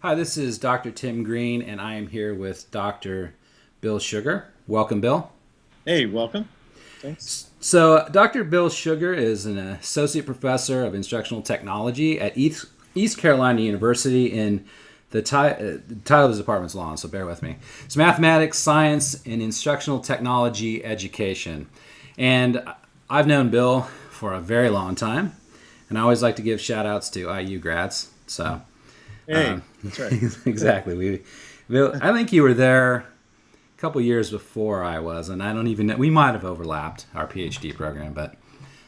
Hi, this is Dr. Tim Green, and I am here with Dr. Bill Sugar. Welcome, Bill. Hey, welcome. Thanks. So, Dr. Bill Sugar is an associate professor of instructional technology at East Carolina University in the title of his department's long, so bear with me. It's mathematics, science, and instructional technology education. And I've known Bill for a very long time, and I always like to give shout outs to IU grads. So, Hey, that's right. exactly. Bill, I think you were there a couple years before I was, and I don't even know. We might have overlapped our PhD program, but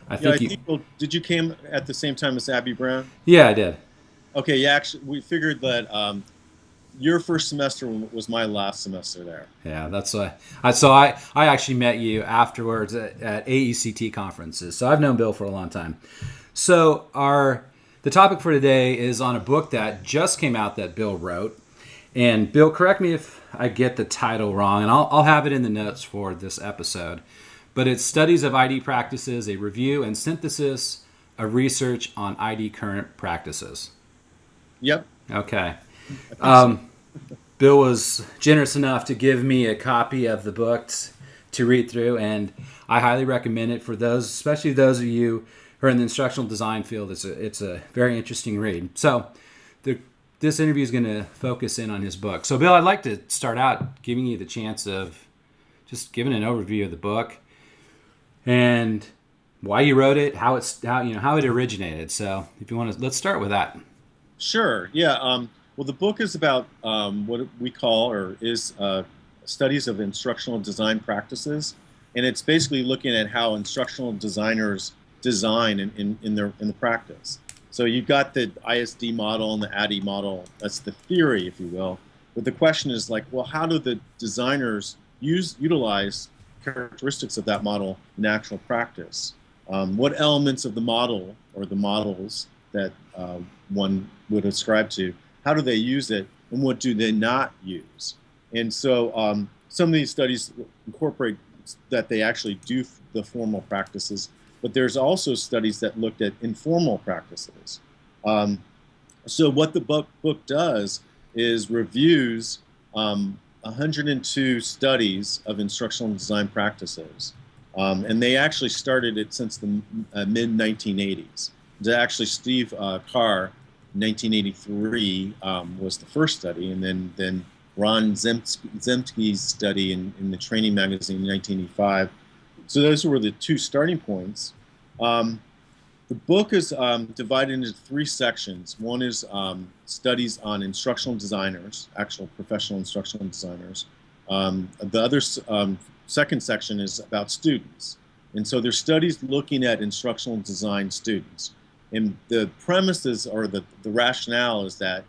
I Yeah, I think you. think. Well, did you came at the same time as Abby Brown? Yeah, I did. Okay, yeah. Actually, we figured that your first semester was my last semester there. Yeah, that's why. So I actually met you afterwards at AECT conferences. So I've known Bill for a long time. So our the topic for today is on a book that just came out that Bill wrote. And Bill, correct me if I get the title wrong, and I'll have it in the notes for this episode. But it's Studies of ID Practices, a review and synthesis of research on ID current practices. Yep, Okay. I think so. Bill was generous enough to give me a copy of the book to read through, and I highly recommend it for those, especially those of you who are in the instructional design field. It's a very interesting read. So, the, this interview is going to focus in on his book. So, Bill, I'd like to start out giving you the chance of just giving an overview of the book and why you wrote it, how it originated. So, if you want to, let's start with that. Sure. Yeah. Well, the book is about what we call or is studies of instructional design practices, and it's basically looking at how instructional designers design in the practice. So you've got the ISD model and the ADDIE model. That's the theory, if you will. But the question is like, well, how do the designers utilize characteristics of that model in actual practice? What elements of the model or the models that one would ascribe to, how do they use it, and what do they not use? And so some of these studies incorporate that they actually do the formal practices, but there's also studies that looked at informal practices. Um, so what the book does is reviews 102 studies of instructional design practices. And they actually started it since the mid 1980s. Actually, Steve Carr, 1983, was the first study, and then Ron Zemke's study in the Training Magazine in 1985. So those were the two starting points. Um, the book is divided into three sections. One is studies on instructional designers, actual professional instructional designers. The other second section is about students. And so there's studies looking at instructional design students. And the premises or the rationale is that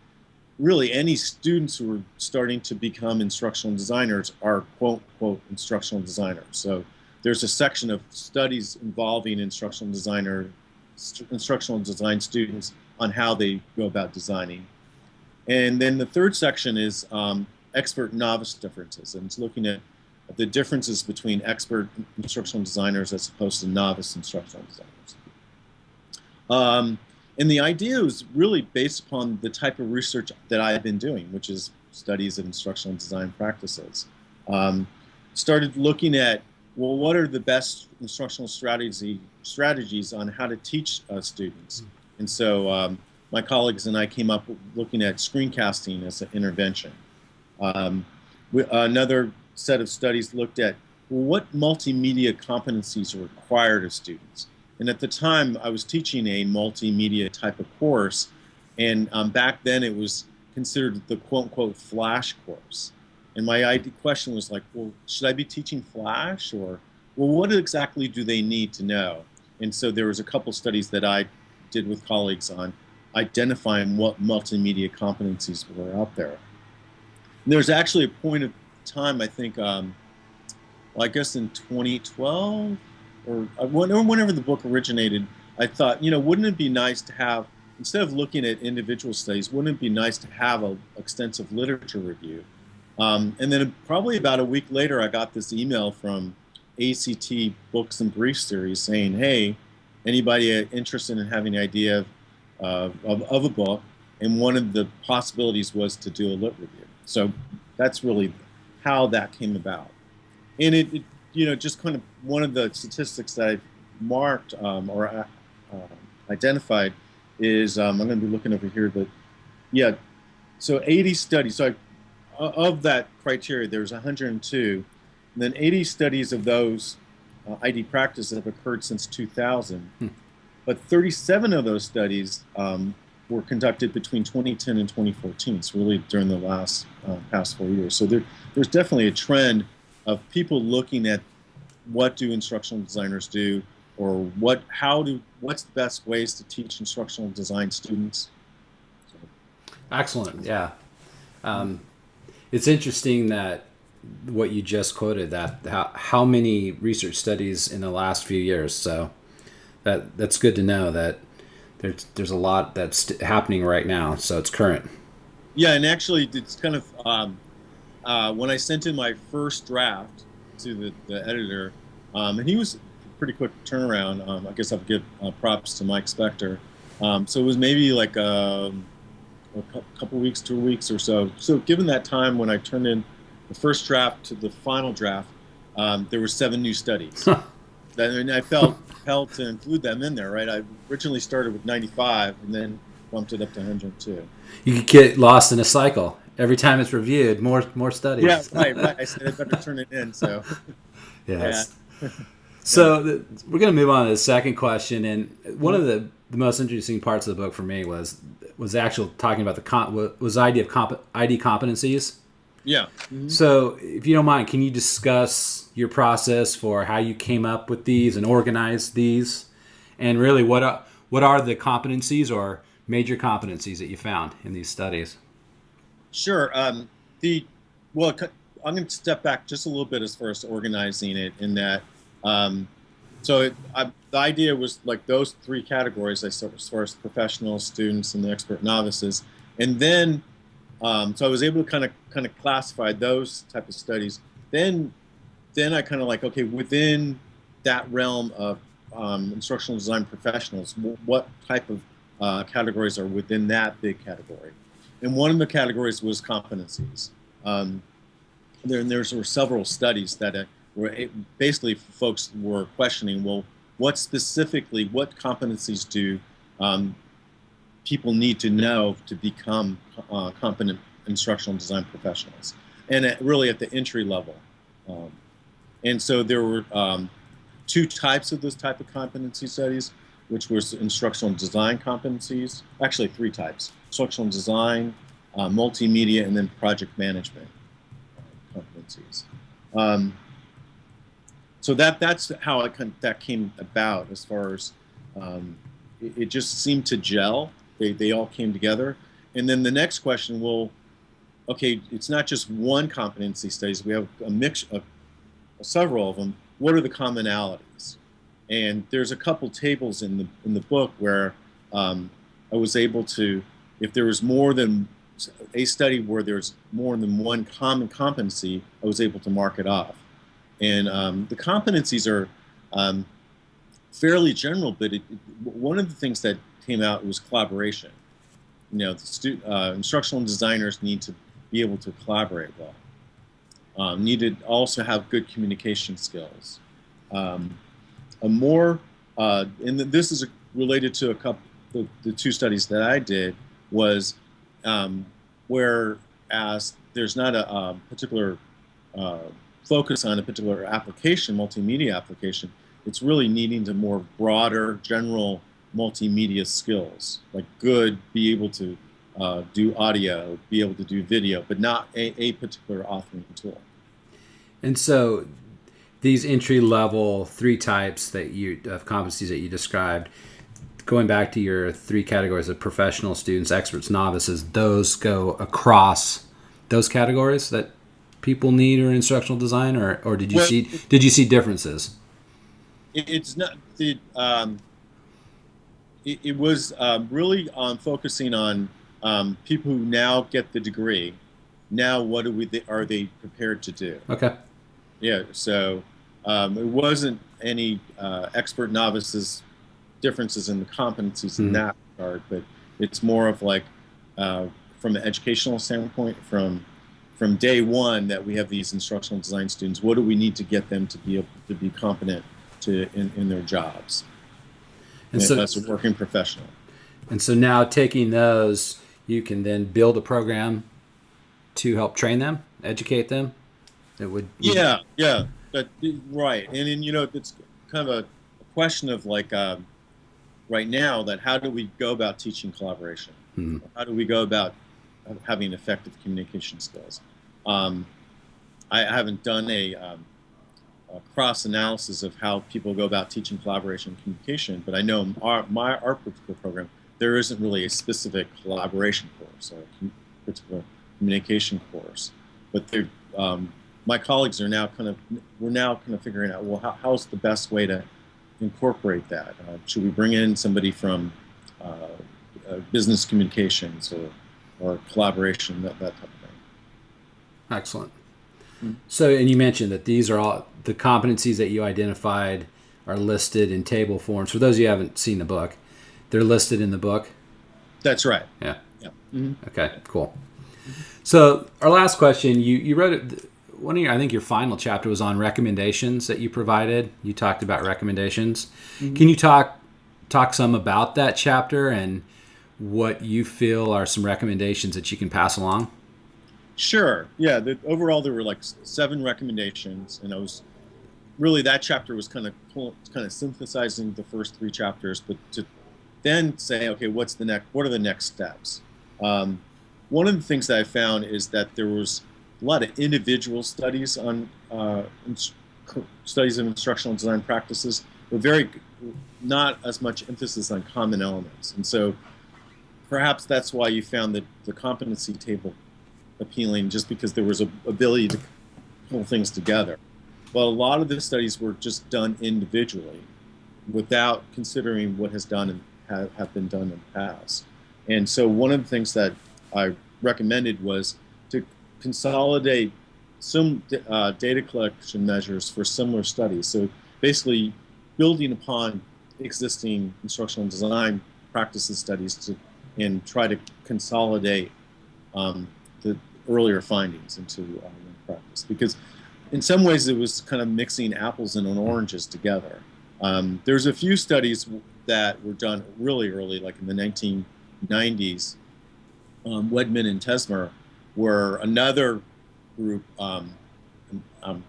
really any students who are starting to become instructional designers are quote unquote instructional designers. So there's a section of studies involving instructional design students on how they go about designing. And then the third section is expert and novice differences, and it's looking at the differences between expert instructional designers as opposed to novice instructional designers. And the idea was really based upon the type of research that I've been doing, which is studies of instructional design practices. Started looking at, well, what are the best instructional strategies on how to teach students? And so my colleagues and I came up with looking at screencasting as an intervention. Another set of studies looked at, well, what multimedia competencies are required of students. And at the time, I was teaching a multimedia type of course, and back then it was considered the quote-unquote Flash course. And my question was like, well, should I be teaching Flash, or, well, what exactly do they need to know? And so there was a couple studies that I did with colleagues on identifying what multimedia competencies were out there. And there was actually a point of time, I think, well, I guess in 2012, or whenever the book originated, I thought, wouldn't it be nice to have, instead of looking at individual studies, wouldn't it be nice to have an extensive literature review? And then probably about a week later, I got this email from ACT Books and Brief Series saying, hey, anybody interested in having an idea of a book? and one of the possibilities was to do a lit review. So that's really how that came about. And just kind of one of the statistics that I've marked identified is I'm going to be looking over here, but yeah, so 80 studies. So of that criteria, there's 102, and then 80 studies of those ID practices have occurred since 2000. But 37 of those studies were conducted between 2010 and 2014, so really during the last past 4 years. So there's definitely a trend of people looking at what do instructional designers do, or what's the best ways to teach instructional design students. So, Excellent. Yeah. It's interesting that what you just quoted, that how many research studies in the last few years. So that's good to know that there's a lot that's happening right now. So it's current. yeah, and actually, it's kind of when I sent in my first draft to the editor, and he was a pretty quick turnaround. I guess I'll give props to Mike Spector. So it was maybe like a couple weeks, 2 weeks or so. So given that time when I turned in the first draft to the final draft, there were 7 new studies. And I felt compelled to include them in there, right? I originally started with 95 and then bumped it up to 102. You could get lost in a cycle. Every time it's reviewed, more studies. Yeah, right. I said I better turn it in. So, yes. Yeah. So we're going to move on to the second question, and one of the most interesting parts of the book for me was actually talking about the idea of ID competencies. Yeah. Mm-hmm. So, if you don't mind, can you discuss your process for how you came up with these and organized these, and really what are the competencies or major competencies that you found in these studies? Sure. I'm going to step back just a little bit as far as organizing it in that. The idea was like those 3 categories, as far as professionals, students, and the expert novices, and then so I was able to kind of classify those type of studies. Then I kind of like, okay, within that realm of instructional design professionals, what type of categories are within that big category? And one of the categories was competencies. There were several studies that were basically folks were questioning, well, what competencies do people need to know to become competent instructional design professionals, and really at the entry level. And so there were 2 types of those type of competency studies, which was instructional design competencies. Actually, 3 types: instructional design, multimedia, and then project management competencies. So that's how that came about. As far as it just seemed to gel. They all came together. And then the next question, well, okay, it's not just one competency studies. We have a mix of several of them. What are the commonalities? And there's a couple tables in the book where I was able to, if there was more than a study where there's more than one common competency, I was able to mark it off. And the competencies are fairly general, but one of the things that came out was collaboration. The instructional designers need to be able to collaborate well. Need to also have good communication skills. This is related to a couple, the 2 studies that I did was whereas there's not a particular focus on a particular application, multimedia application, it's really needing to more broader, general multimedia skills, like be able to do audio, be able to do video, but not a particular authoring tool. And so these entry-level 3 types of competencies that you described, going back to your 3 categories of professional, students, experts, novices, those go across those categories that people need or instructional design, or did you see differences? It's not the it was really on focusing on people who now get the degree. Now, what are they prepared to do? Okay. Yeah. So it wasn't any expert novices differences in the competencies in that regard, but it's more of like from an educational standpoint, from day one that we have these instructional design students, what do we need to get them to be able to be competent in their jobs And so, as a working professional. and so now taking those, you can then build a program to help train them, educate them. It would. Yeah, yeah, right. And then, it's kind of a question of like right now that how do we go about teaching collaboration? Hmm. How do we go about having effective communication skills? I haven't done a cross analysis of how people go about teaching collaboration and communication, but I know our particular program, there isn't really a specific collaboration course or a particular communication course, but my colleagues are now we're now kind of figuring out, well, how's the best way to incorporate that? Should we bring in somebody from business communications or collaboration, that type of thing? Excellent. So, and you mentioned that these are all the competencies that you identified are listed in table forms. For those of you who haven't seen the book, they're listed in the book. That's right. Yeah. Yeah. Mm-hmm. Okay, cool. So our last question, you wrote it, I think your final chapter was on recommendations that you provided. You talked about recommendations. Mm-hmm. Can you talk some about that chapter and what you feel are some recommendations that you can pass along? Sure. Yeah. Overall, there were like 7 recommendations, and that chapter was kind of synthesizing the first 3 chapters, but to then say, okay, what are the next steps? One of the things that I found is that there was a lot of individual studies on studies of instructional design practices, but not as much emphasis on common elements. And so perhaps that's why you found the competency table appealing, just because there was an ability to pull things together. But a lot of the studies were just done individually without considering what has done and have been done in the past. And so one of the things that I recommended was to consolidate some data collection measures for similar studies. So basically building upon existing instructional design practices studies and try to consolidate the earlier findings into one practice. Because in some ways it was kind of mixing apples and oranges together. There's a few studies that were done really early, like in the 1990s. Wedman and Tesmer were another group. I'm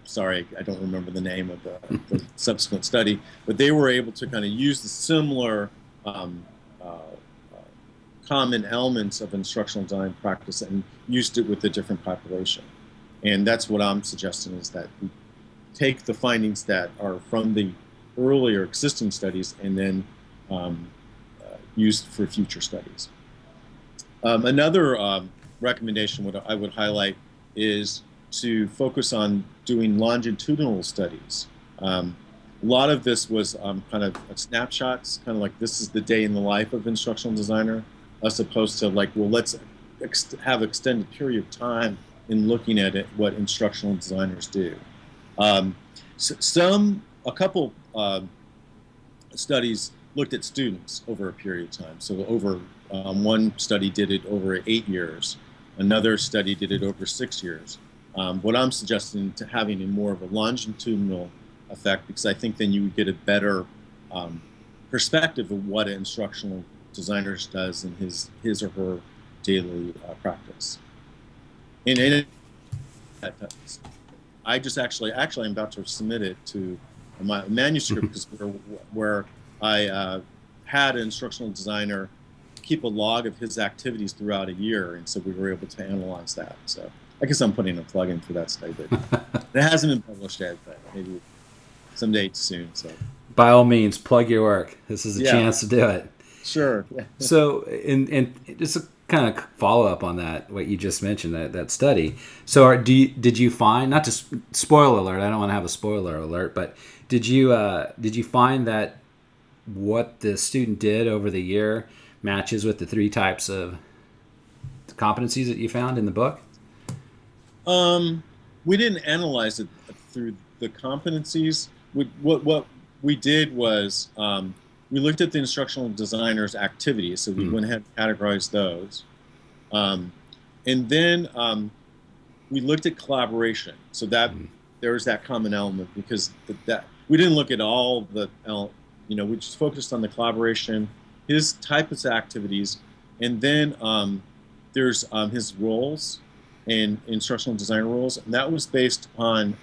sorry, I don't remember the name of the subsequent study, but they were able to kind of use the similar common elements of instructional design practice and used it with a different population. And that's what I'm suggesting, is that we take the findings that are from the earlier existing studies and then used for future studies. Another recommendation I would highlight is to focus on doing longitudinal studies. A lot of this was kind of snapshots, kind of like this is the day in the life of instructional designer, as opposed to like, well, let's have extended period of time in looking at it, what instructional designers do. A couple studies looked at students over a period of time. So one study did it over 8 years. Another study did it over 6 years. What I'm suggesting to having a more of a longitudinal effect, because I think then you would get a better perspective of what an instructional designer does in his or her daily practice. And I just actually I'm about to submit it to my manuscript, because where I had an instructional designer keep a log of his activities throughout a year, and so we were able to analyze that. So I guess I'm putting a plug in for that study, but it hasn't been published yet, but maybe someday soon. So by all means, plug your work. This is a chance to do it. Sure. So, and just a kind of follow up on that, what you just mentioned, that study. So, did you find, not to spoiler alert, I don't want to have a spoiler alert, but did you find that what the student did over the year matches with the 3 types of competencies that you found in the book? We didn't analyze it through the competencies. What we did was we looked at the instructional designer's activities, so we went ahead and categorized those. And then we looked at collaboration. So that there's that common element, because that we didn't look at all the, we just focused on the collaboration, his types of activities, and then there's his roles and instructional design roles, and that was based on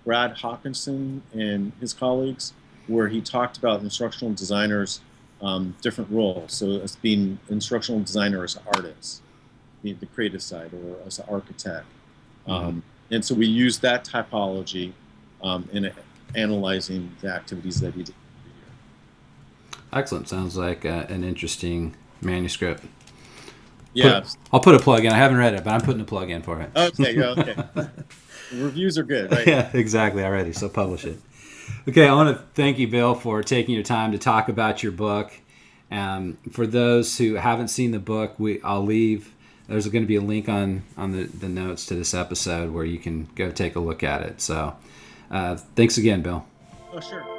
Brad Hawkinson and his colleagues, where he talked about instructional designers' different roles. So as being instructional designer as artists, the creative side, or as an architect. And so we use that typology in analyzing the activities that he did. Excellent. Sounds like an interesting manuscript. Yeah. I'll put a plug in. I haven't read it, but I'm putting a plug in for it. Okay. Okay. The reviews are good, right? Yeah, exactly. Already. So publish it. Okay. I want to thank you, Bill, for taking your time to talk about your book. For those who haven't seen the book, I'll leave. There's going to be a link on the notes to this episode where you can go take a look at it. So thanks again, Bill. Oh, sure.